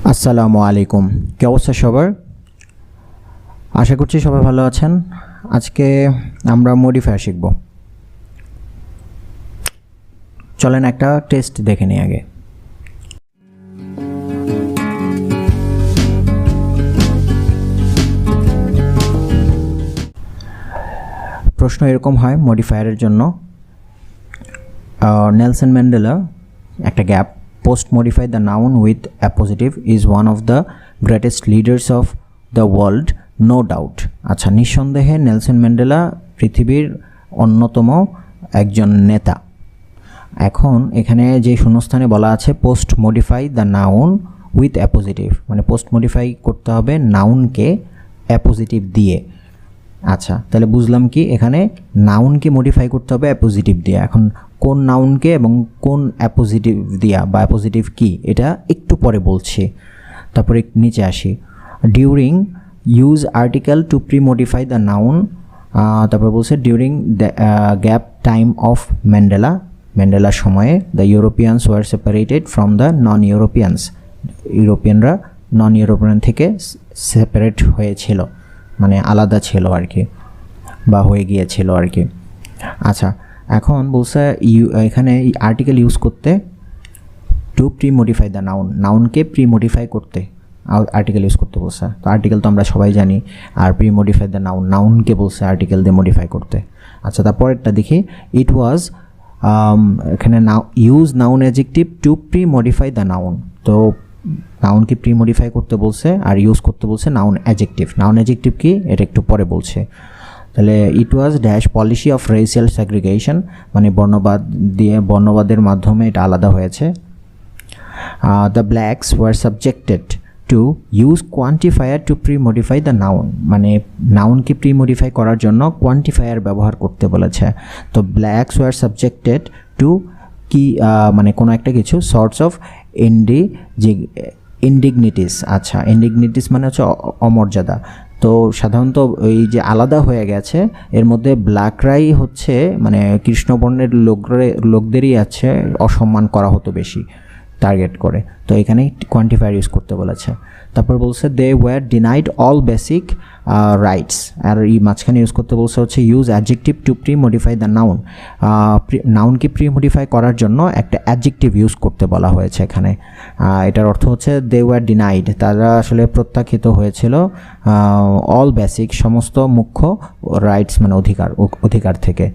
আসসালামু আলাইকুম, কি অবস্থা সবার? আশা করছি সবাই ভালো আছেন। আজকে আমরা মডিফায়ার শিখব। চলেন একটা টেস্ট দেখে নিই আগে। প্রশ্ন এরকম হয় মডিফায়ারের জন্য। নেলসন ম্যান্ডেলা একটা gap post modify the noun with appositive is one of the greatest leaders of the world, no doubt. আচ্ছা, নিঃসন্দেহে নেলসন ম্যান্ডেলা পৃথিবীর অন্যতম একজন নেতা। এখন এখানে যে শূন্যস্থানে বলা আছে post modify the noun with appositive, মানে পোস্ট মডিফাই করতে হবে নাউনকে অ্যাপোজিটিভ দিয়ে। আচ্ছা, তাহলে বুঝলাম কি এখানে নাউনকে মডিফাই করতে হবে অ্যাপোজিটিভ দিয়ে। এখন কোন নাউনকে এবং কোন অ্যাপোজিটিভ দিয়া বা অ্যাপোজিটিভ কি এটা একটু পরে বলছি। তারপরে নিচে আসি, during use article to premodify the noun. তারপর বলছে during the gap time of ম্যান্ডেলার সময়ে the Europeans were separated from the non Europeans. ইউরোপিয়ানরা নন ইউরোপিয়ান থেকে সেপারেট হয়েছিল, মানে আলাদা ছিল আর কি, বা হয়ে গিয়েছিল আর কি। আচ্ছা, এখন বলছে এখানে আর্টিকেল ইউজ করতে টু প্রি মডিফাই দ্য নাউনকে প্রি মডিফাই করতে আর্টিকেল ইউজ করতে বলছে। তো আর্টিকেল তো আমরা সবাই জানি, আর প্রি মডিফাই দ্য নাউনকে বলছে আর্টিকেল দিয়ে মডিফাই করতে। আচ্ছা, তারপরেরটা দেখি, ইট ওয়াজ এখানে use noun adjective to premodify the noun. তো নাউনকে প্রি মডিফাই করতে বলছে আর ইউজ করতে বলছে নাউন অ্যাডজেক্টিভ। নাউন অ্যাডজেক্টিভ কি এটা একটু পরে বলছে। তাহলে it was dash policy of racial segregation, মানে বর্ণবাদের মাধ্যমে এটা আলাদা হয়েছে। The blacks were subjected to use quantifier to premodify the noun, মানে নাউনকে প্রি মডিফাই করার জন্য কোয়ান্টিফায়ার ব্যবহার করতে বলেছে। তো ব্ল্যাকস ওয়ার সাবজেক্টেড টু কি, মানে কোনো একটা কিছু সর্টস অফ ইনডিগনিটিস। আচ্ছা, ইনডিগনিটিস মানে হচ্ছে অমর্যাদা। তো সাধারণত এই যে আলাদা হয়ে গেছে এর মধ্যে ব্ল্যাকরাই হচ্ছে মানে কৃষ্ণবর্ণের লোকদেরই আছে অসম্মান করা হতো বেশি টার্গেট করে। তো এখানে কোয়ান্টিফায়ার ইউজ করতে বলেছে। তারপর বলছে they were denied all basic rights, আর এই মাঝখানে ইউজ করতে বলছে হচ্ছে use adjective to premodify the noun. নাউনকে প্রি মডিফাই করার জন্য একটা অ্যাডজেক্টিভ ইউজ করতে বলা হয়েছে এখানে। এটার অর্থ হচ্ছে দে ওয়ার ডিনাইড, তারা আসলে প্রত্যাখ্যিত হয়েছিল অল বেসিক, সমস্ত মুখ্য রাইটস মানে অধিকার থেকে।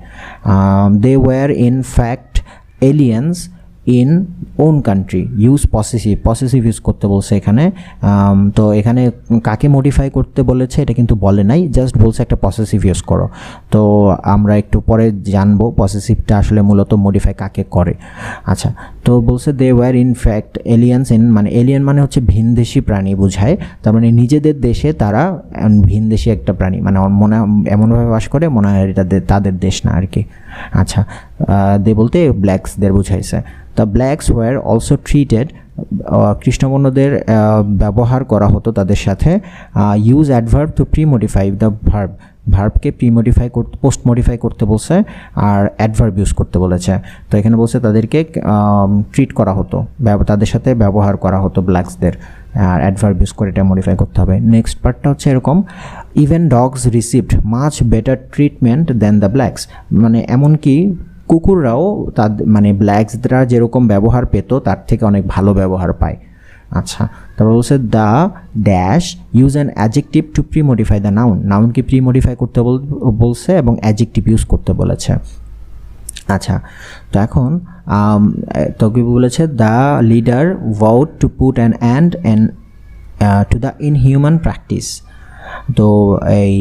They were in fact aliens in own country, use possessive use করতে বলছে এখানে। তো এখানে কাকে মডিফাই করতে বলেছে এটা কিন্তু বলে নাই, জাস্ট বলছে একটা পসেসিভ ইউজ করো। তো আমরা একটু পরে জানবো পসেসিভটা আসলে মূলত মডিফাই কাকে করে। আচ্ছা, তো বলছে they were in fact aliens in, মানে এলিয়েন মানে হচ্ছে ভিনদেশি প্রাণী বোঝায়। তার মানে নিজেদের দেশে তারা ভিনদেশি একটা প্রাণী, মানে মনে এমনভাবে বাস করে মনে হয় এটা তাদের দেশ না আর কি। আচ্ছা, দে বলতে ব্ল্যাকসদের বুঝাইছে। The blacks were also treated, কৃষ্ণবর্ণদের ব্যবহার করা হতো তাদের সাথে। Use adverb to premodify the ভার্বকে প্রি মডিফাই করতে পোস্ট মডিফাই করতে বলছে, আর অ্যাডভার্ব ইউজ করতে বলেছে। তো এখানে বলছে তাদেরকে ট্রিট করা হতো, তাদের সাথে ব্যবহার করা হতো ব্ল্যাকসদের, আর অ্যাডভার্ব ইউজ করে এটা মডিফাই করতে হবে। নেক্সট পার্টটা হচ্ছে এরকম, even dogs received much better treatment than the blacks, মানে এমনকি কুকুররাও মানে ব্ল্যাকসরা যেরকম ব্যবহার পেত তার থেকে অনেক ভালো ব্যবহার পায়। আচ্ছা, তারপর বলছে the dash use an adjective to premodify the নাউনকে প্রি মডিফাই করতে বলছে এবং অ্যাডজেক্টিভ ইউজ করতে বলেছে। আচ্ছা, তো এখন তো কি বলেছে, the leader vote to put an end to the inhuman practice. তো এই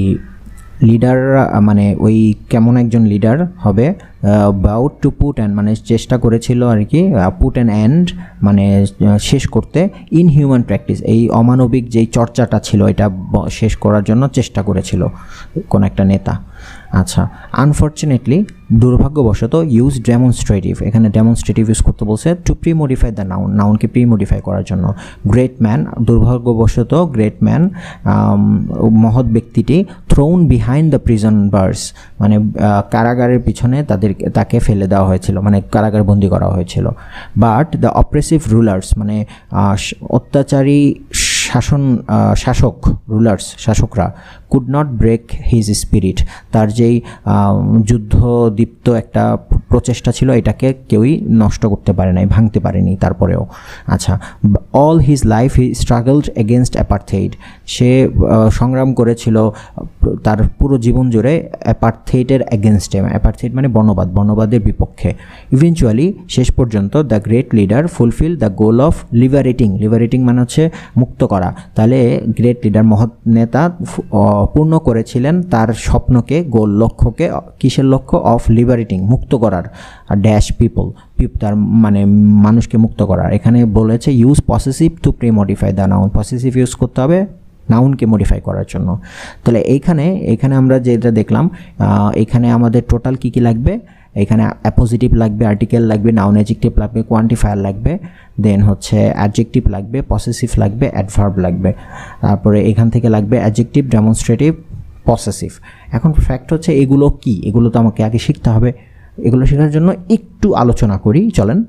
লিডার মানে ওই কেমন একজন লিডার হবে, বাউট টু পুট অ্যান্ড মানে চেষ্টা করেছিল আর কি, পুট অ্যান এন্ড মানে শেষ করতে, ইনহিউম্যান প্র্যাকটিস এই অমানবিক যেই চর্চাটা ছিল এটা শেষ করার জন্য চেষ্টা করেছিল কোন একটা নেতা। আচ্ছা, আনফর্চুনেটলি দুর্ভাগ্যবশত ইউজ ডেমনস্ট্রেটিভ, এখানে ডেমনস্ট্রেটিভ ইউজ করতে বলছে to premodify the noun, নাউনকে প্রি মডিফাই করার জন্য। গ্রেট ম্যান, দুর্ভাগ্যবশত গ্রেট ম্যান মহৎ ব্যক্তিটি thrown behind the prison bars, মানে কারাগারের পিছনে তাকে ফেলে দেওয়া হয়েছিল, মানে কারাগার বন্দি করা হয়েছিল। বাট দ্য অপ্রেসিভ রুলার্স, মানে অত্যাচারী শাসকরা could not break his spirit, তার যেই যুদ্ধদীপ্ত একটা প্রচেষ্টা ছিল এটাকে কেউই নষ্ট করতে পারে নাই, ভাঙতে পারেনি তারপরেও। আচ্ছা, all his life he struggled against apartheid, সে সংগ্রাম করেছিল তার পুরো জীবন জুড়ে অ্যাপার্থেইডের এগেনস্টে, অ্যাপার্থেইড মানে বর্ণবাদের বিপক্ষে। ইভেনচুয়ালি শেষ পর্যন্ত the great leader fulfil the goal of liberating মানে হচ্ছে মুক্ত করা। তাহলে গ্রেট লিডার, মহৎ নেতা পূর্ণ করেছিলেন তার স্বপ্নকে, লক্ষ্যকে, কিসের লক্ষ্য? অফ লিবারেটিং, মুক্ত করার, ড্যাশ পিপল, তার মানে মানুষকে মুক্ত করার। এখানে বলেছে use possessive two premodify the noun, possessive use করতে হবে নাউনকে মডিফাই করার জন্য। তাহলে এইখানে আমরা যেটা দেখলাম, এখানে আমাদের টোটাল কী লাগবে? এখানে অ্যাপোজিটিভ লাগবে, আর্টিকেল লাগবে, নাউন অ্যাডজেক্টিভ লাগবে, কোয়ান্টিফায়ার লাগবে, দেন হচ্ছে অ্যাডজেক্টিভ লাগবে, পসেসিভ লাগবে, অ্যাডভার্ব লাগবে। তারপরে এখান থেকে লাগবে অ্যাডজেক্টিভ, ডেমনস্ট্রেটিভ, পসেসিভ। এখন ফ্যাক্ট হচ্ছে এগুলো কি, এগুলো তো আমাকে আগে শিখতে হবে। এগুলো শেখার জন্য একটু আলোচনা করি, চলেন।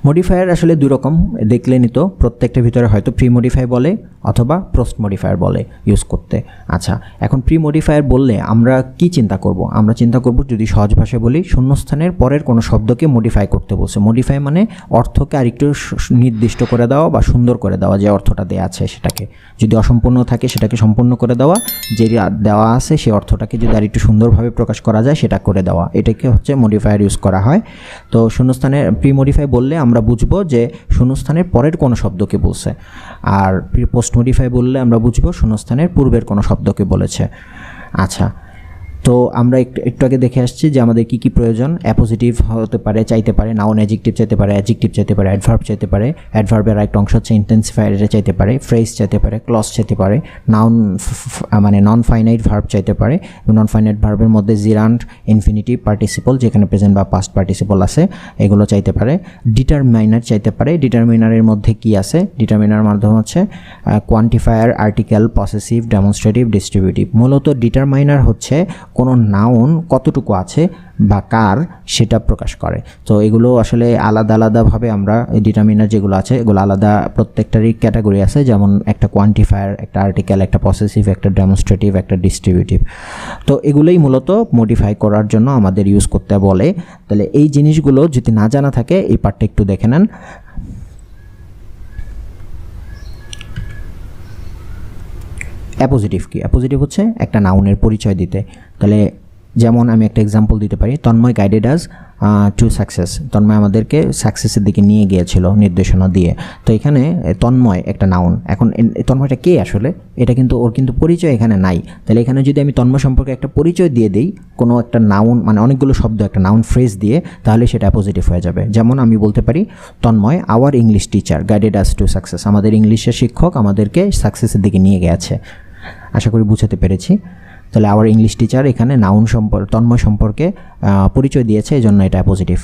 মডিফায়ার আসলে দুই রকম, দেখলেনই তো, প্রত্যেকটার ভিতরে হয়তো প্রি মডিফাই বলে অথবা পোস্ট মডিফায়ার বলে ইউজ করতে। আচ্ছা, এখন প্রি মডিফায়ার বললে আমরা কি চিন্তা করব? আমরা চিন্তা করব, যদি সহজ ভাষায় বলি, শূন্যস্থানের পরের কোনো শব্দকে মডিফাই করতে বলছে। মডিফাই মানে অর্থকে আরেকটু নির্দিষ্ট করে দেওয়া বা সুন্দর করে দেওয়া, যে অর্থটা দেওয়া আছে সেটাকে, যদি অসম্পূর্ণ থাকে সেটাকে সম্পূর্ণ করে দেওয়া, যে দেওয়া আছে সেই অর্থটাকে যদি আরেকটু সুন্দরভাবে প্রকাশ করা যায় সেটা করে দেওয়া, এটাকে হচ্ছে মডিফায়ার ইউজ করা হয়। তো শূন্যস্থানে প্রি মডিফাই বললে আমরা বুঝবো যে শূন্যস্থানের পরের কোনো শব্দকে বলছে, আর পোস্ট মডিফাই বললে আমরা বুঝবো শূন্যস্থানের পূর্বের কোনো শব্দকে বলেছে। আচ্ছা, তো আমরা একটু আগে দেখে আসছি যে আমাদের কি কি প্রয়োজন। অ্যাপোজিটিভ হতে পারে, চাইতে পারে, নাউন অ্যাডজেক্টিভ চাইতে পারে, অ্যাডজেক্টিভ চাইতে পারে, অ্যাডভার্ব চাইতে পারে, অ্যাডভার্বের একটা অংশ হচ্ছে ইন্টেন্সিফায়ার চাইতে পারে, ফ্রেজ চাইতে পারে, ক্লজ চাইতে পারে, নাউন মানে নন ফাইনাইট ভার্ব চাইতে পারে। নন ফাইনাইট ভার্বের মধ্যে জিরান্ট, ইনফিনিটিভ, পার্টিসিপল, যেখানে প্রেজেন্ট বা পাস্ট পার্টিসিপল আছে, এগুলো চাইতে পারে। ডিটারমাইনার চাইতে পারে। ডিটারমিনারের মধ্যে কি আছে? ডিটারমিনার মাধ্যমে হচ্ছে quantifier, article, possessive, demonstrative, distributive. মূলত ডিটারমাইনার হচ্ছে কোনো নাউন কতটুকু আছে বা কার সেটা প্রকাশ করে। তো এগুলো আসলে আলাদাভাবে আমরা ডিটারমিনার যেগুলো আছে এগুলো আলাদা, প্রত্যেকটারই ক্যাটাগরি আছে, যেমন একটা কোয়ান্টিফায়ার, একটা আর্টিকেল, একটা পসেসিভ, একটা ডেমনস্ট্রেটিভ, একটা ডিস্ট্রিবিউটিভ। তো এগুলোই মূলত মডিফাই করার জন্য আমাদের ইউজ করতে বলে। তাহলে এই জিনিসগুলো যদি না জানা থাকে এই পার্টটা একটু দেখে নেন। অ্যাপোজিটিভ কি? অ্যাপোজিটিভ হচ্ছে একটা নাউনের পরিচয় দিতে। তাহলে যেমন আমি একটা এক্সাম্পল দিতে পারি, Tanmoy guided us to success. তন্ময় আমাদেরকে সাকসেসের দিকে নিয়ে গিয়েছিল নির্দেশনা দিয়ে। তো এখানে তন্ময় একটা নাউন। এখন তন্ময়টা কে আসলে? এটা কিন্তু ওর কিন্তু পরিচয় এখানে নাই। তাহলে এখানে যদি আমি তন্ময় সম্পর্কে একটা পরিচয় দিয়ে দিই, কোনো একটা নাউন মানে অনেকগুলো শব্দ একটা নাউন ফ্রেজ দিয়ে, তাহলে সেটা পজিটিভ হয়ে যাবে। যেমন আমি বলতে পারি Tanmoy our English teacher guided us to success. আমাদের ইংলিশের শিক্ষক আমাদেরকে সাকসেসের দিকে নিয়ে গেছে। আশা করি বুঝাতে পেরেছি। তাহলে আওয়ার ইংলিশ টিচার এখানে নাউন তন্ময় সম্পর্কে পরিচয় দিয়েছে, এই জন্য এটা পজিটিভ।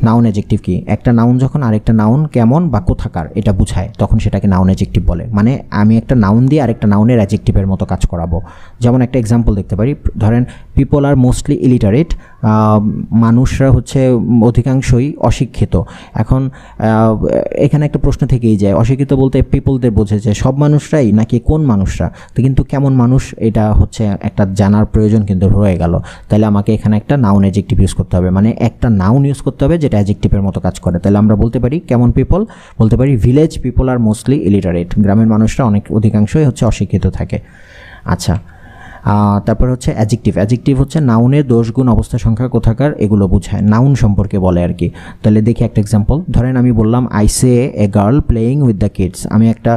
নাউন অ্যাডজেক্টিভ কি? একটা নাউন যখন আরেকটা নাউন কেমন বা কোথাকার এটা বুঝায়, তখন সেটাকে নাউন অ্যাডজেক্টিভ বলে। মানে আমি একটা নাউন দিয়ে আরেকটা নাউনের অ্যাডজেক্টিভের মতো কাজ করাবো। যেমন একটা এক্সাম্পল দেখতে পারি, ধরেন পিপল আর মোস্টলি ইলিটারেট, মানুষরা হচ্ছে অধিকাংশই অশিক্ষিত। এখন এখানে একটা প্রশ্ন থেকেই যায়, অশিক্ষিত বলতে পিপলদের বোঝাচ্ছে সব মানুষরাই নাকি কোন মানুষরা? তো কিন্তু কেমন মানুষ এটা হচ্ছে একটা জানার প্রয়োজন কিন্তু রয়ে গেল। তাহলে আমাকে এখানে একটা নাউন অ্যাডজেক্টিভ ইউজ করতে হবে, মানে একটা নাউন ইউজ করতে হবে যেটা অ্যাডজেক্টিভের মতো কাজ করে। তাহলে আমরা বলতে পারি কেমন পিপল, বলতে পারি ভিলেজ পিপল আর মোস্টলি ইলিটারেট, গ্রামের মানুষরা অধিকাংশই হচ্ছে অশিক্ষিত থাকে। আচ্ছা, তারপর হচ্ছে অ্যাডজেক্টিভ হচ্ছে নাউনের দোষ, গুণ, অবস্থা, সংখ্যা, কোথাকার এগুলো বোঝায়, নাউন সম্পর্কে বলে আর কি। তাহলে দেখি একটা এক্সাম্পল, ধরেন আমি বললাম I say a girl playing with the kids. আমি একটা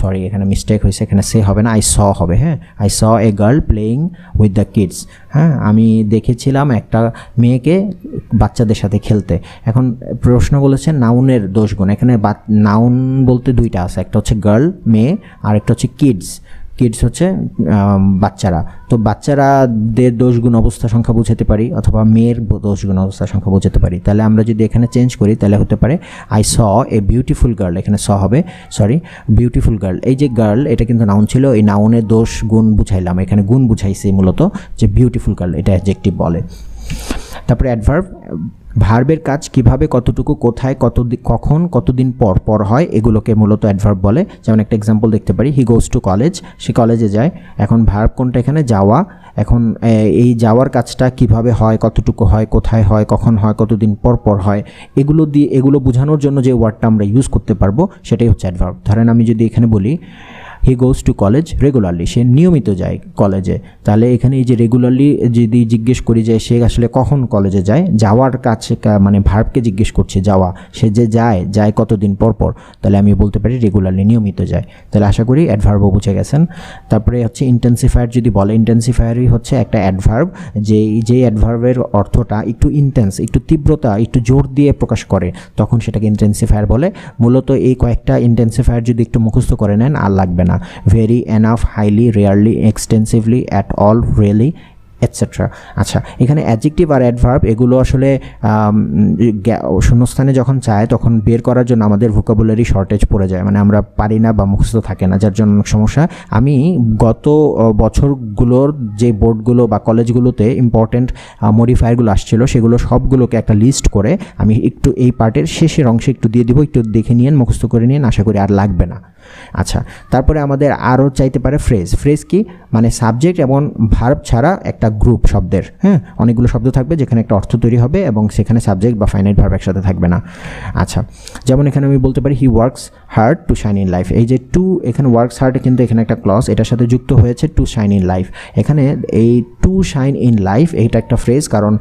সরি এখানে মিস্টেক হয়েছে, এখানে সে হবে না, আই স হবে। হ্যাঁ, I saw a girl playing with the kids. হ্যাঁ, আমি দেখেছিলাম একটা মেয়েকে বাচ্চাদের সাথে খেলতে। এখন প্রশ্ন বলেছে নাউনের দোষ গুণ। এখানে নাউন বলতে দুইটা আছে, একটা হচ্ছে গার্ল মেয়ে আর একটা হচ্ছে কিডস। কিডস হচ্ছে বাচ্চারা, তো বাচ্চারাদের দোষ গুণ অবস্থা সংখ্যা বোঝাতে পারি অথবা মেয়ের দোষ গুণ অবস্থা সংখ্যা বোঝাতে পারি। তাহলে আমরা যদি এখানে চেঞ্জ করি তাহলে হতে পারে I saw a beautiful girl, এখানে স হবে বিউটিফুল গার্ল। এই যে গার্ল এটা কিন্তু নাউন ছিল, এই নাউনের দোষ গুণ বুঝাইলাম, এখানে গুণ বুঝাইছি মূলত যে বিউটিফুল গার্ল, এটা অ্যাডজেক্টিভ বলে। তারপরে অ্যাডভার্ব, ভার্বের কাজ কিভাবে, কতটুকু, কোথায়, কখন, কতদিন পর পর হয়, এগুলোকে মূলত অ্যাডভার্ব বলে। যেমন একটা এক্সাম্পল দেখতে পারি, হি গোজ টু কলেজ, সে কলেজে যায়। এখন ভার্ব কোনটা এখানে, যাওয়া। এখন এই যাওয়ার কাজটা কিভাবে হয়, কতটুকু হয়, কোথায় হয়, কখন হয়, কতদিন পর পর হয়, এগুলো বোঝানোর জন্য যে ওয়ার্ডটা আমরা ইউজ করতে পারবো সেটাই হচ্ছে অ্যাডভার্ব। ধরেন আমি যদি এখানে বলি হি গোজ টু কলেজ রেগুলারলি, সে নিয়মিত যায় কলেজে, তাহলে এখানে এই যে রেগুলারলি যদি জিজ্ঞেস করি যে সে আসলে কখন কলেজে যায়, যাওয়ার কাছে মানে ভার্বকে জিজ্ঞেস করছে যাওয়া, সে যে যায় কতদিন পর পর, তাহলে আমি বলতে পারি রেগুলারলি, নিয়মিত যায়। তাহলে আশা করি অ্যাডভার্বও বুঝে গেছেন। তারপরে হচ্ছে ইন্টেন্সিফায়ার যদি বলে, ইন্টেন্সিফায়ারই হচ্ছে একটা অ্যাডভার্ব যে অ্যাডভার্বের অর্থটা একটু ইন্টেন্স, একটু তীব্রতা, একটু জোর দিয়ে প্রকাশ করে, তখন সেটাকে ইন্টেন্সিফায়ার বলে। মূলত এই কয়েকটা ইন্টেন্সিফায়ার যদি একটু মুখস্থ করে নেন আর লাগবে না, very, enough, highly, rarely, extensively, at all, really, etcetera. আচ্ছা, এখানে অ্যাডজেক্টিভ আর অ্যাডভার্ব এগুলো আসলে শূন্যস্থানে যখন চায় তখন বের করার জন্য আমাদের ভোকাবুলারি শর্টেজ পড়ে যায়, মানে আমরা পারি না বা মুখস্থ থাকে না, যার জন্য অনেক সমস্যা। আমি গত বছরগুলোর যে বোর্ডগুলো বা কলেজগুলোতে ইম্পর্টেন্ট মডিফায়ারগুলো আসছিল সেগুলো সবগুলোকে একটা লিস্ট করে আমি একটু এই পার্টের শেষের অংশে একটু দিয়ে দিব, একটু দেখে নিন, মুখস্থ করে নিন, আশা করি আর লাগবে না। আচ্ছা, তারপরে আমাদের আরও চাইতে পারে ফ্রেজ কি, মানে সাবজেক্ট এবং ভার্ব ছাড়া একটা গ্রুপ শব্দের, হ্যাঁ, অনেকগুলো শব্দ থাকবে যেখানে একটা অর্থ তৈরি হবে এবং সেখানে সাবজেক্ট বা ফাইনাইট ভার্ব একসাথে থাকবে না। আচ্ছা, যেমন এখানে আমি বলতে পারি he works hard to shine in life, এই যে টু, এখানে ওয়ার্কস হার্ড কিন্তু এখানে একটা ক্লজ, এটার সাথে যুক্ত হয়েছে টু শাইন ইন লাইফ। এখানে এই টু শাইন ইন লাইফ এইটা একটা ফ্রেজ, কারণ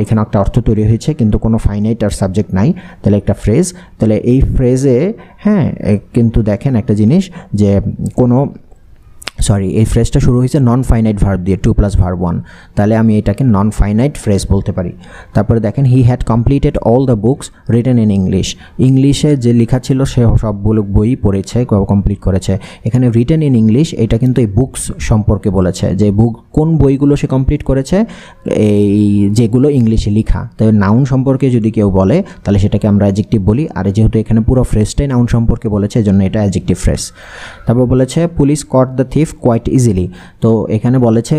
এখানে একটা অর্থ তৈরি হয়েছে কিন্তু কোনো ফাইনাইট আর সাবজেক্ট নাই, তাহলে একটা ফ্রেজ। তাহলে এই ফ্রেজে হ্যাঁ কিন্তু দেখেন একটা জিনিস যে এই ফ্রেজটা শুরু হয়েছে নন ফাইনাইট ভার্ব দিয়ে, 2 + ভার্ব 1, তাহলে আমি এটাকে নন ফাইনাইট ফ্রেজ বলতে পারি। তারপরে দেখেন he had completed all the books written in English, ইংলিশে যে লেখা ছিল সে সবগুলো বই পড়েছে, কমপ্লিট করেছে। এখানে রিটেন ইন ইংলিশ এটা কিন্তু এই বুকস সম্পর্কে বলেছে, যে কোন বইগুলো সে কমপ্লিট করেছে, এই যেগুলো ইংলিশে লেখা। তবে নাউন সম্পর্কে যদি কেউ বলে তাহলে সেটাকে আমরা অ্যাডজেক্টিভ বলি, আর যেহেতু এখানে পুরো ফ্রেজটাই নাউন সম্পর্কে বলেছে এজন্য এটা অ্যাডজেক্টিভ ফ্রেজ। তারপর বলেছে police caught the thief quite easily, তো এখানে বলেছে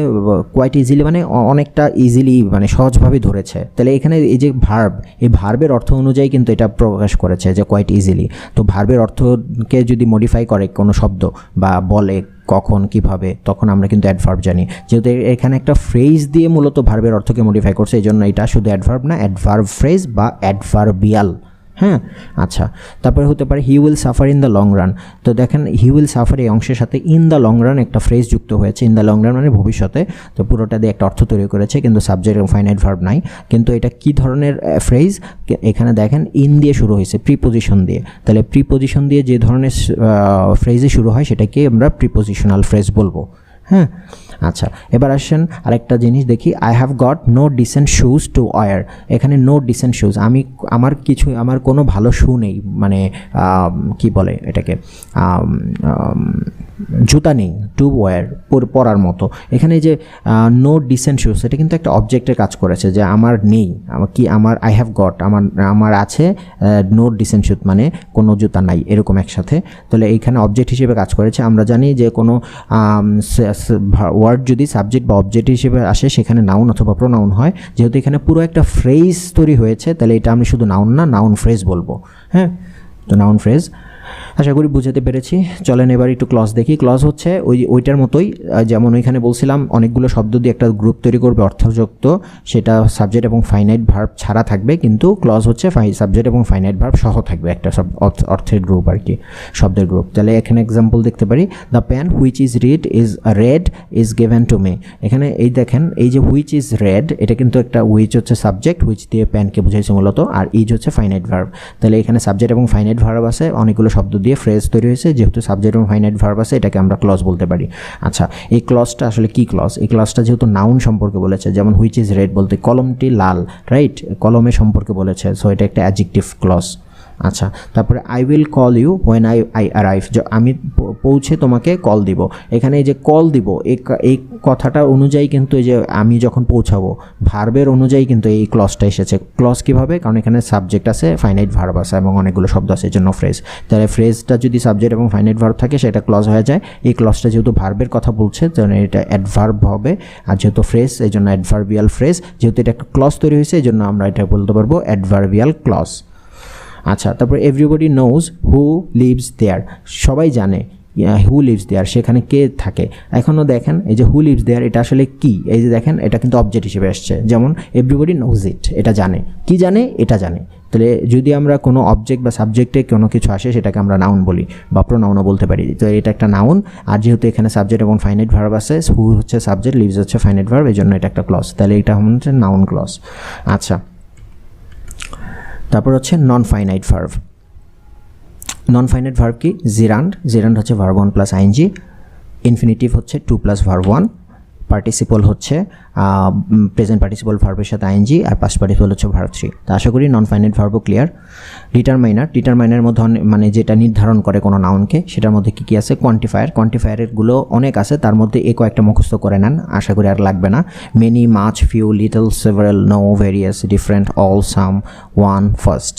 কোয়াইট ইজিলি মানে অনেকটা ইজিলি, মানে সহজভাবে ধরেছে। তাহলে এখানে এই যে ভার্ব, এই ভার্বের অর্থ অনুযায়ী কিন্তু এটা প্রকাশ করেছে যে কোয়াইট ইজিলি। তো ভার্বের অর্থকে যদি মডিফাই করে কোনো শব্দ বা বলে কখন কিভাবে, তখন আমরা কিন্তু অ্যাডভার্ব জানি। যেহেতু এখানে একটা ফ্রেজ দিয়ে মূলত ভার্বের অর্থকে মডিফাই করছে, এই জন্য এটা শুধু অ্যাডভার্ব না, অ্যাডভার্ব ফ্রেজ বা অ্যাডভার্বিয়াল। হ্যাঁ, আচ্ছা, তারপরে হতে পারে he will suffer in the long run, তো দেখেন হি উইল সাফার এই অংশের সাথে ইন দ্য লং রান একটা ফ্রেজ যুক্ত হয়েছে, ইন দ্য লং রান মানে ভবিষ্যতে, তো পুরোটা দিয়ে একটা অর্থ তৈরি করেছে কিন্তু সাবজেক্ট এবং ফাইনাইট ভার্ব নাই। কিন্তু এটা কি ধরনের ফ্রেজ, এখানে দেখেন ইন দিয়ে শুরু হয়েছে, প্রিপোজিশন দিয়ে, তাহলে প্রিপোজিশন দিয়ে যে ধরনের ফ্রেজে শুরু হয় সেটাকে আমরা প্রিপোজিশনাল ফ্রেজ বলবো। হ্যাঁ, আচ্ছা, এবার আসেন আরেকটা জিনিস দেখি, I have got no decent shoes to wear, এখানে নো ডিসেন্ট শুজ, আমার কোনো ভালো শু নেই, মানে কি বলে এটাকে, জুতা নেই টু ওয়ার, পরার মতো। এখানে যে নো ডিসেন্ট শুজ এটা কিন্তু একটা অবজেক্টের কাজ করেছে, যে আমার নেই, আমার আই হ্যাভ গট, আমার আছে নো ডিসেন্ট শুজ মানে কোনো জুতা নাই, এরকম একসাথে। তাহলে এইখানে অবজেক্ট হিসেবে কাজ করেছে। আমরা জানি যে কোনো ওয়ার্ড যদি সাবজেক্ট বা অবজেক্ট হিসেবে আসে সেখানে নাউন অথবা প্রোনাউন হয়, যেহেতু এখানে পুরো একটা ফ্রেজ তৈরি হয়েছে তাহলে এটা আমি শুধু নাউন না, নাউন ফ্রেজ বলবো। হ্যাঁ, তো নাউন ফ্রেজ আশা করি বুঝাতে পেরেছি। চলেন এবার একটু ক্লজ দেখি। ক্লজ হচ্ছে ওইটার মতোই, যেমন ওইখানে বলছিলাম অনেকগুলো শব্দ দিয়ে একটা গ্রুপ তৈরি করবে অর্থযুক্ত, সেটা সাবজেক্ট এবং ফাইনাইট ভার্ব ছাড়া থাকবে, কিন্তু ক্লজ হচ্ছে সাবজেক্ট এবং ফাইনাইট ভার্ব সহ থাকবে, একটা অর্থের গ্রুপ আর কি, শব্দের গ্রুপ। তাহলে এখানে এক্সাম্পল দেখতে পারি, the pen which is red is given to me, এখানে এই দেখেন এই যে হুইচ ইজ রেড, এটা কিন্তু একটা হুইচ হচ্ছে সাবজেক্ট, হুইচ দিয়ে পেনকে বুঝাইছে মূলত, আর ইজ হচ্ছে ফাইনাইট ভার্ব। তাহলে এখানে সাবজেক্ট এবং ফাইনাইট ভার্ব আছে, অনেকগুলো শব্দ দিয়ে ফ্রেজ তৈরি হয়েছে, যেহেতু সাবজেক্ট এবং ফাইনাইট ভার্ব আছে এটাকে আমরা ক্লজ বলতে পারি। আচ্ছা, এই ক্লজটা আসলে কি ক্লজ? এই ক্লজটা যেহেতু নাউন সম্পর্কে বলেছে, যেমন হুইচ ইজ রেড বলতে কলমটি লাল, রাইট, কলমের সম্পর্কে বলেছে, সো এটা একটা অ্যাডজেক্টিভ ক্লজ। আচ্ছা, তারপরে I will call you when I arrive, আমি পৌঁছে তোমাকে কল দিব। এখানে এই যে কল দিব এই কথাটা অনুযায়ী কিন্তু এই যে আমি যখন পৌঁছাবো ভার্বের অনুযায়ী কিন্তু এই ক্লজটা এসেছে। ক্লজ কীভাবে? কারণ এখানে সাবজেক্ট আছে, ফাইনাইট ভার্ব আছে এবং অনেকগুলো শব্দ আছে, এই জন্য ফ্রেজ। তাহলে ফ্রেজটা যদি সাবজেক্ট এবং ফাইনাইট ভার্ব থাকে সেটা ক্লজ হয়ে যায়। এই ক্লজটা যেহেতু ভার্বের কথা বলছে তাহলে এটা অ্যাডভার্ব হবে, আর যেহেতু ফ্রেজ এই জন্য অ্যাডভার্বিয়াল ফ্রেজ। যেহেতু এটা একটা ক্লজ তৈরি হয়েছে এই জন্য আমরা এটা বলতে পারবো অ্যাডভার্বিয়াল ক্লজ। আচ্ছা, তারপর everybody knows who lives there, সবাই জানে হু লিভস দেয়ার, সেখানে কে থাকে। এখনও দেখেন এই যে হু লিভস দেয়ার এটা আসলে কি, এই যে দেখেন এটা কিন্তু অবজেক্ট হিসেবে আসছে। যেমন এভরিবডি নোজ ইট, এটা জানে, কি জানে, এটা জানে। তাহলে যদি আমরা কোনো অবজেক্ট বা সাবজেক্টে কোনো কিছু আসে সেটাকে আমরা নাউন বলি বা প্রোনাউনও বলতে পারি। তো এটা একটা নাউন, আর যেহেতু এখানে সাবজেক্ট এবং ফাইনাইট ভার্ব আছে, হু হচ্ছে সাবজেক্ট, লিভস হচ্ছে ফাইনাইট ভার্ব, এই জন্য এটা একটা ক্লজ। তাহলে এটা হচ্ছে নাউন ক্লজ। আচ্ছা, তারপর হচ্ছে non finite verb. Non finite verb কি? জিরান্ড হচ্ছে ভার্ব 1 প্লাস আইএনজি, ইনফিনিটিভ হচ্ছে 2 প্লাস ভার্ব 1, পার্টিসিপল হচ্ছে প্রেজেন্ট পার্টিসিপল ভার্বের সাথে আইএনজি, আর পাস্ট পার্টিসিপল হচ্ছে ভার্ব 3। তো আশা করি নন ফাইনাইট ভার্বও ক্লিয়ার। ডিটারমাইনারের মধ্যে মানে যেটা নির্ধারণ করে কোনো নাউনকে, সেটার মধ্যে কী কী আছে? কোয়ান্টিফায়ারেরগুলো অনেক আছে, তার মধ্যে কয়েকটা মুখস্থ করে নেন, আশা করি আর লাগবে না। Many, much, few, little, several, no, various, different, all, some, one, first.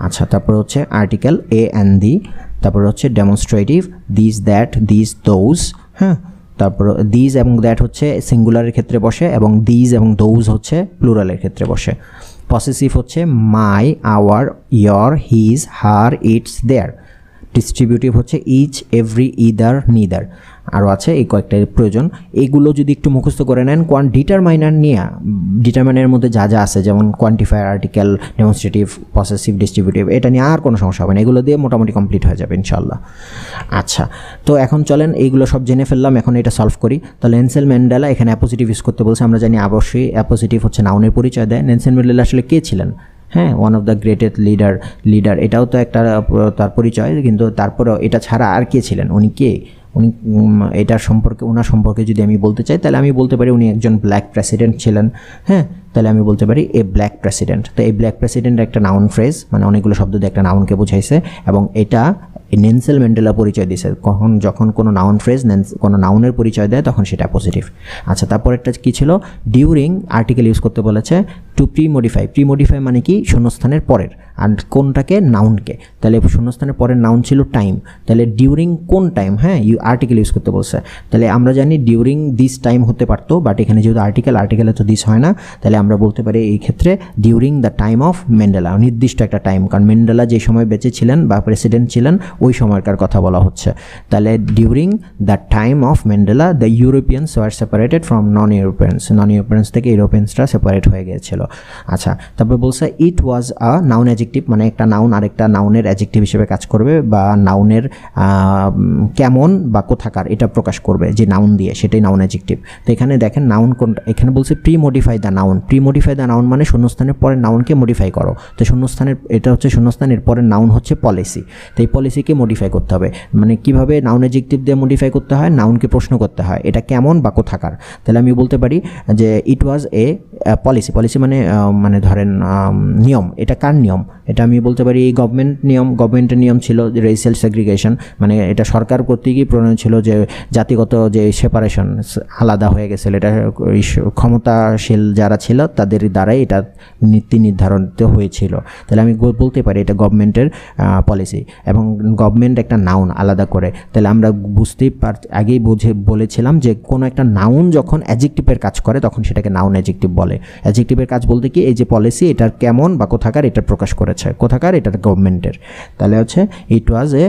আচ্ছা, তারপর হচ্ছে আর্টিকেল এ অ্যান্ড দি, তারপর হচ্ছে demonstrative this, that, this, those. হ্যাঁ, তারপর দিস এবং দ্যাট হচ্ছে সিঙ্গুলারের ক্ষেত্রে বসে এবং দিস এবং দোজ হচ্ছে প্লুরালের ক্ষেত্রে বসে। পসেসিভ হচ্ছে my, our, your, his, her, its, their. Distributive হচ্ছে ইচ, এভরি, ইদার, নিদার। আরও আছে এই কয়েকটা প্রয়োজন, এইগুলো যদি একটু মুখস্থ করে নেন। ডিটারমাইনার নিয়ে, ডিটারমাইনারের মধ্যে যা যা আছে যেমন quantifier, article, demonstrative, possessive, distributive, এটা নিয়ে আর কোনো সমস্যা হবে না, এগুলো দিয়ে মোটামুটি কমপ্লিট হয়ে যাবে ইনশাল্লাহ। আচ্ছা, তো এখন চলেন এইগুলো সব জেনে ফেললাম, এখন এটা সলভ করি। তো নেলসন ম্যান্ডেলা এখানে অ্যাপোজিটিভ ইউজ করতে বলছে, আমরা জানি অবশ্যই অ্যাপোজিটিভ হচ্ছে নাউনের পরিচয় দেয়। নেলসন ম্যান্ডেলা আসলে কে ছিলেন? হ্যাঁ, one of the greatest leader, এটাও তো একটা তার পরিচয়, কিন্তু তারপরেও এটা ছাড়া আর কে ছিলেন, উনি কে? উনি এটার সম্পর্কে, ওনার সম্পর্কে যদি আমি বলতে চাই তাহলে আমি বলতে পারি উনি একজন ব্ল্যাক প্রেসিডেন্ট ছিলেন। হ্যাঁ, তাহলে আমি বলতে পারি এ ব্ল্যাক প্রেসিডেন্ট। তো এই ব্ল্যাক প্রেসিডেন্ট একটা নাউন ফ্রেজ, মানে অনেকগুলো শব্দ দিয়ে একটা নাউনকে বোঝাইছে, এবং এটা নেলসন ম্যান্ডেলা যখন কোনো নাউন ফ্রেজ কোনো নাউনের পরিচয় দেয় তখন সেটা পজিটিভ। আচ্ছা, তারপর একটা কী ছিল? ডিউরিং আর্টিকেল ইউজ করতে বলেছে টু প্রিমোডিফাই মানে কি? শূন্যস্থানের পরের, আর কোনটাকে? নাউনকে। তাহলে শূন্যস্থানের পরের নাউন ছিল টাইম, তাহলে ডিউরিং কোন টাইম? হ্যাঁ, আর্টিকেল ইউজ করতে বলছে। তাহলে আমরা জানি ডিউরিং দিস টাইম হতে পারতো, বাট এখানে যেহেতু আর্টিকেলে তো দিস হয় না, তাহলে আমরা বলতে পারি এই ক্ষেত্রে during the time of Mandela, নির্দিষ্ট একটা টাইম, কারণ ম্যান্ডেলা যে সময় বেঁচে ছিলেন বা প্রেসিডেন্ট ছিলেন ওই সময়কার কথা বলা হচ্ছে। তাহলে during the time of Mandela the Europeans were separated from non Europeans থেকে ইউরোপিয়ানসরা সেপারেট হয়ে গিয়েছিল। আচ্ছা, তারপর বলছে ইট ওয়াজ আ নাউন অ্যাডজেক্টিভ, মানে একটা নাউন আরেকটা নাউনের অ্যাডজেক্টিভ হিসেবে কাজ করবে, বা নাউনের কেমন বা কোথাকার এটা প্রকাশ করবে যে নাউন দিয়ে, সেটাই নাউন অ্যাডজেক্টিভ। তো এখানে দেখেন নাউন কোনটা, এখানে বলছে প্রিমোডিফাই দ্য নাউন মানে শূন্যস্থানের পরের নাউনকে মডিফাই করো। তো এটা হচ্ছে শূন্যস্থানের পরের নাউন হচ্ছে পলিসি, তো এই পলিসিকে মডিফাই করতে হবে। মানে কিভাবে নাউন অ্যাডজেক্টিভ দিয়ে মডিফাই করতে হয়? নাউনকে প্রশ্ন করতে হয় এটা কেমন বা কোথাকার। তাহলে আমি বলতে পারি যে ইট ওয়াজ এ পলিসি মানে ধরেন নিয়ম, এটা কার নিয়ম? এটা আমি বলতে পারি গভর্নমেন্টের নিয়ম ছিল রেসিয়াল সেগ্রিগেশন, মানে এটা সরকার কর্তৃকই প্রণয়ন ছিল যে জাতিগত যে সেপারেশন আলাদা হয়ে গেছিল, এটা ক্ষমতাশীল যারা ছিল তাদের দ্বারাই এটা নীতি নির্ধারিত হয়েছিল। তাহলে আমি বলতে পারি এটা গভর্নমেন্টের পলিসি, এবং গভর্নমেন্ট একটা নাউন আলাদা করে। তাহলে আমরা আগেই বলেছিলাম যে কোনো একটা নাউন যখন অ্যাডজেক্টিভের কাজ করে তখন সেটাকে নাউন অ্যাডজেক্টিভ বলে। অ্যাডজেক্টিভের কাজ বলতে কি? এই যে পলিসি এটার কেমন বা কোথাকার এটা প্রকাশ করেছে, কোথাকার? এটা গভর্নমেন্টের। তাহলে হচ্ছে it was a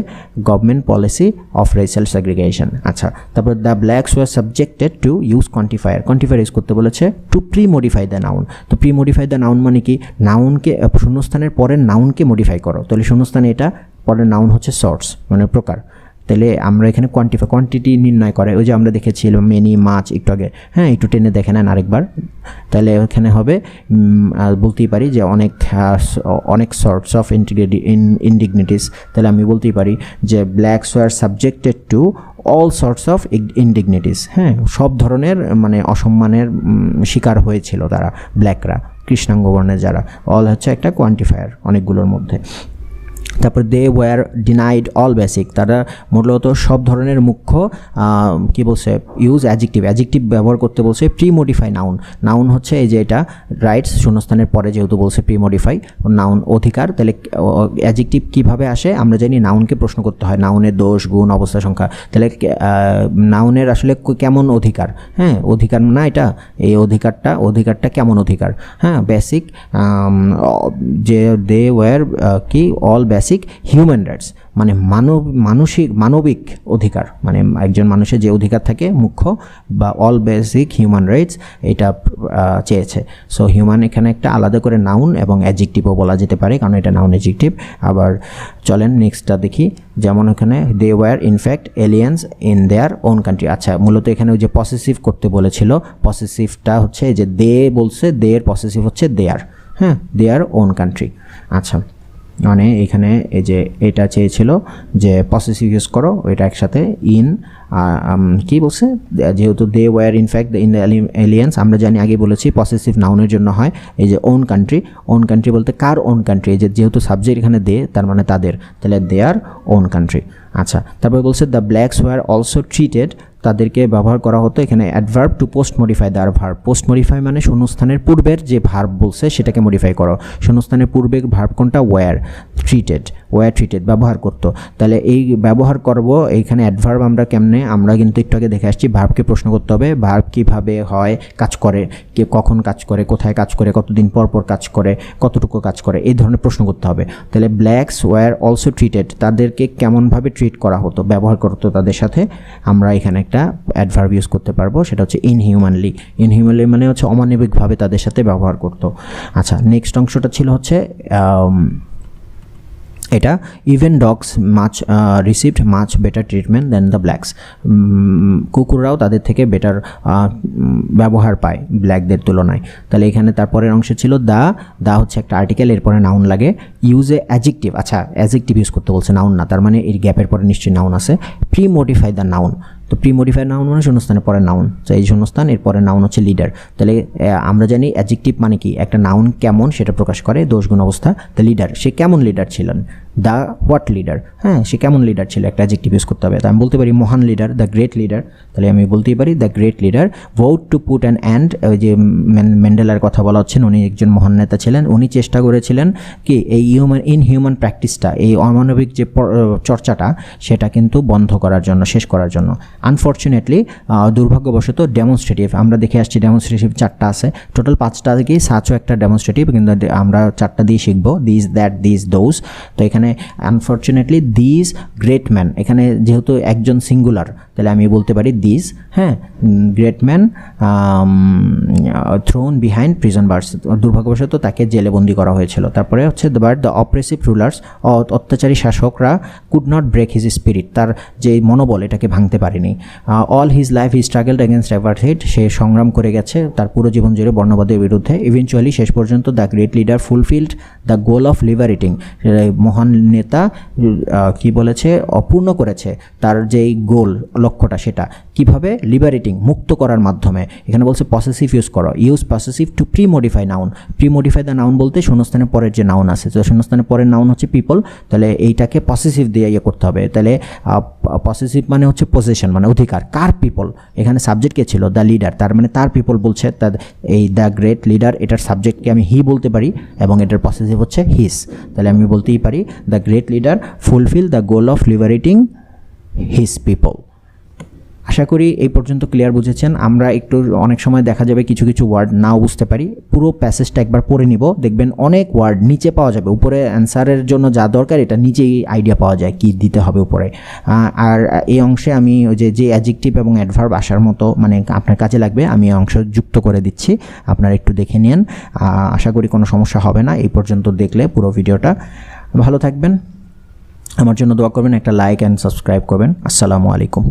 government policy of racial segregation. আচ্ছা, তারপর the blacks were subjected to use quantifier use করতে বলেছে টু প্রিমোডিফাই দ্য নাউন। তো প্রিমোডিফাই দ্য নাউন মানে কি? নাউনকে শূন্যস্থানের পরের নাউনকে মডিফাই করো। তাহলে শূন্যস্থানে এটা পরের নাউন হচ্ছে সোর্স মানে প্রকার। তাহলে আমরা এখানে কোয়ান্টিটি নির্ণয় করে, ওই যে আমরা দেখেছিলাম মেনি, মাছ একটু আগে। হ্যাঁ, একটু টেনে দেখে নেন আরেকবার। তাহলে এখানে হবে বলতেই পারি যে অনেক সর্টস অফ ইনডিগনিটিস। তাহলে আমি বলতেই পারি যে blacks were subjected to all sorts of indignities. হ্যাঁ, সব ধরনের মানে অসম্মানের শিকার হয়েছিল তারা, ব্ল্যাকরা, কৃষ্ণাঙ্গ বর্ণের যারা। অল হচ্ছে একটা কোয়ান্টিফায়ার অনেকগুলোর মধ্যে। তারপর they were denied all basic, তারা মূলত সব ধরনের মুখ্য কি বলছে ইউজ অ্যাডজেক্টিভ ব্যবহার করতে বলছে। প্রি মডিফাই নাউন হচ্ছে এই যে এটা রাইটস শূন্যস্থানের পরে যেহেতু বলছে প্রি মডিফাই নাউন অধিকার, তাহলে অ্যাডজেক্টিভ কীভাবে আসে আমরা জানি নাউনকে প্রশ্ন করতে হয়, নাউনের দোষ গুণ অবস্থা সংখ্যা, তাহলে নাউনের আসলে কেমন অধিকার, হ্যাঁ অধিকার না এটা, এই অধিকারটা কেমন অধিকার, হ্যাঁ বেসিক যে দে ওয়ার কি অল বেসিক হিউম্যান রাইটস, মানে মানবিক অধিকার, মানে একজন মানুষের যে অধিকার থাকে মুখ্য বা অল বেসিক হিউম্যান রাইটস এটা চেয়েছে। সো হিউম্যান এখানে একটা আলাদা করে নাউন এবং অ্যাডজেক্টিভও বলা যেতে পারে, কারণ এটা নাউন অ্যাডজেক্টিভ। আবার চলেন নেক্সটটা দেখি, যেমন এখানে they were in fact aliens in their own country. আচ্ছা মূলত এখানে ওই যে পসেসিভ করতে বলেছিল, পসেসিভটা হচ্ছে যে দে বলছে, দেয়ের পসেসিভ হচ্ছে দেয়ার, হ্যাঁ দেয়ার ওন কান্ট্রি। আচ্ছা মানে এখানে এই যে এটা চেয়েছিল যে পসেসিভ ইউজ করো, ওইটা একসাথে ইন কি বলছে, যেহেতু they were in fact in aliens, আমরা জানি আগে বলেছি পসেসিভ নাউনের জন্য হয় এই যে ওন কান্ট্রি বলতে কার ওন কান্ট্রি, এই যে যেহেতু সাবজেক্ট এখানে দে তার মানে তাদের, তাহলে দেয়ার ওন কান্ট্রি। আচ্ছা তারপরে বলছে the blacks were also treated, তাদেরকে ব্যবহার করা হতো এখানে adverb to post modify the verb. Post modify মানে শূন্যস্থানের পূর্বের যে ভার্ব বলছে সেটাকে মডিফাই করো, শূন্যস্থানের পূর্বের ভার্ব কোনটা, ওয়ার ট্রিটেড ব্যবহার করতো। তাহলে এই ব্যবহার করব এইখানে অ্যাডভার্ব আমরা কেমনে, আমরা কিন্তু একটু আগে দেখে আসছি ভার্বকে প্রশ্ন করতে হবে, ভার্ব কীভাবে হয়, কাজ করে, কে কখন কাজ করে, কোথায় কাজ করে, কতদিন পর কাজ করে, কতটুকু কাজ করে, এই ধরনের প্রশ্ন করতে হবে। তাহলে ব্ল্যাকস ওয়ার অলসো ট্রিটেড, তাদেরকে কেমনভাবে ট্রিট করা হতো, ব্যবহার করতো তাদের সাথে, আমরা এখানে একটা অ্যাডভার্ব ইউজ করতে পারবো, সেটা হচ্ছে ইনহিউম্যানলি মানে হচ্ছে অমানবিকভাবে তাদের সাথে ব্যবহার করতো। আচ্ছা নেক্সট অংশটা ছিল হচ্ছে এটা even dogs received much better treatment than the blacks, কুকুররাও তাদের থেকে বেটার ব্যবহার পায় ব্ল্যাকদের তুলনায়। তাহলে এখানে তারপরের অংশ ছিল দা হচ্ছে একটা আর্টিকেল, এরপরে নাউন লাগে, ইউজ এ অ্যাডজেক্টিভ, আচ্ছা অ্যাডজেক্টিভ ইউজ করতে বলছে, নাউন না, তার মানে এর গ্যাপের পরে নিশ্চয়ই নাউন আছে। প্রি মডিফাই দ্য নাউন, তো প্রি মডিফাই নাউন মানে শূন্যস্থানের পরে নাউন, তো এই শূন্যস্থান এর পরে নাউন হচ্ছে লিডার। তাহলে আমরা জানি অ্যাডজেক্টিভ মানে কি, একটা নাউন কেমন সেটা প্রকাশ করে, দোষ গুণ অবস্থা। তো লিডার, সে কেমন লিডার ছিলেন, দ্য হোয়াট লিডার, হ্যাঁ সে কেমন লিডার ছিল, একটা অ্যাডজেক্টিভ ইউজ করতে হবে। তো আমি বলতে পারি মহান লিডার, দ্য গ্রেট লিডার, তাহলে আমি বলতেই পারি the great leader. Vote to put an and, ওই যে ম্যান্ডেলার কথা বলা হচ্ছেন, উনি একজন মহান নেতা ছিলেন, উনি চেষ্টা করেছিলেন কি এই ইনহিউম্যান প্র্যাকটিসটা, এই অমানবিক যে চর্চাটা সেটা কিন্তু বন্ধ করার জন্য, শেষ করার জন্য। আনফর্চুনেটলি দুর্ভাগ্যবশত ডেমনস্ট্রেটিভ, আমরা দেখে আসছি ডেমনস্ট্রেটিভ 4টা আছে, টোটাল 5টা কি সাচও একটা ডেমনস্ট্রেটিভ, কিন্তু আমরা 4টা দিয়ে শিখবো, দিস দ্যাট দিস দোজ। তো এখানে আনফর্চুনেটলি দিস গ্রেট ম্যান, এখানে যেহেতু একজন সিঙ্গুলার তাহলে আমি বলতে পারি দিস, হ্যাঁ great man thrown behind prison bars, দুর্ভাগ্যবশত তাকে জেলে বন্দি করা হয়েছিল। তারপরে হচ্ছে দ্য অপ্রেসিভ রুলার্স, অত্যাচারী শাসকরা could not break his spirit, তার যে মনোবল এটাকে ভাঙতে পারেনি। All his life he struggled against apartheid, সে সংগ্রাম করে গেছে তার পুরো জীবন জুড়ে বর্ণবাদের বিরুদ্ধে। ইভেনচুয়ালি শেষ পর্যন্ত the great leader fulfilled the goal of liberating, মহান নেতা কি বলেছে, অপূর্ণ করেছে তার যেই গোল লক্ষ্যটা, সেটা কিভাবে, লিবারেটিং মুক্ত করার মাধ্যমে। এখানে বলছে পসেসিভ ইউজ করো, use possessive two pre modify noun, pre modify the noun বলতে শূন্যস্থানের পরের যে নাউন আছে, তো শূন্যস্থানের পরের নাউন হচ্ছে পিপল, তাহলে এইটাকে পসেসিভ দিয়ে ইয়ে করতে হবে। তাহলে পসেসিভ মানে হচ্ছে পজেশন মানে অধিকার, কার পিপল, এখানে সাবজেক্ট কে ছিল, দ্য লিডার, তার মানে তার পিপল বলছে, তার এই দ্য গ্রেট লিডার এটার সাবজেক্টকে আমি হি বলতে পারি এবং এটার পসেসিভ হচ্ছে হিস, তাহলে আমি বলতেই পারি the great leader fulfil the goal of liberating his people. আশা করি এই পর্যন্ত ক্লিয়ার বুঝেছেন। আমরা একটু অনেক সময় দেখা যাবে কিছু কিছু ওয়ার্ড নাও বুঝতে পারি, পুরো প্যাসেজটা একবার পড়ে নিব, দেখবেন অনেক ওয়ার্ড নিচে পাওয়া যাবে, উপরে অ্যান্সারের জন্য যা দরকার এটা নিচেই আইডিয়া পাওয়া যায় কি দিতে হবে উপরে। আর এই অংশে আমি ওই যে অ্যাডজেক্টিভ এবং অ্যাডভার্ব আসার মতো মানে আপনার কাজে লাগবে আমি এই অংশ যুক্ত করে দিচ্ছি, আপনারা একটু দেখে নিন, আশা করি কোনো সমস্যা হবে না এই পর্যন্ত দেখলে পুরো ভিডিওটা। ভালো থাকবেন, আমার জন্য দোয়া করবেন, একটা লাইক অ্যান্ড সাবস্ক্রাইব করবেন। আসসালামু আলাইকুম।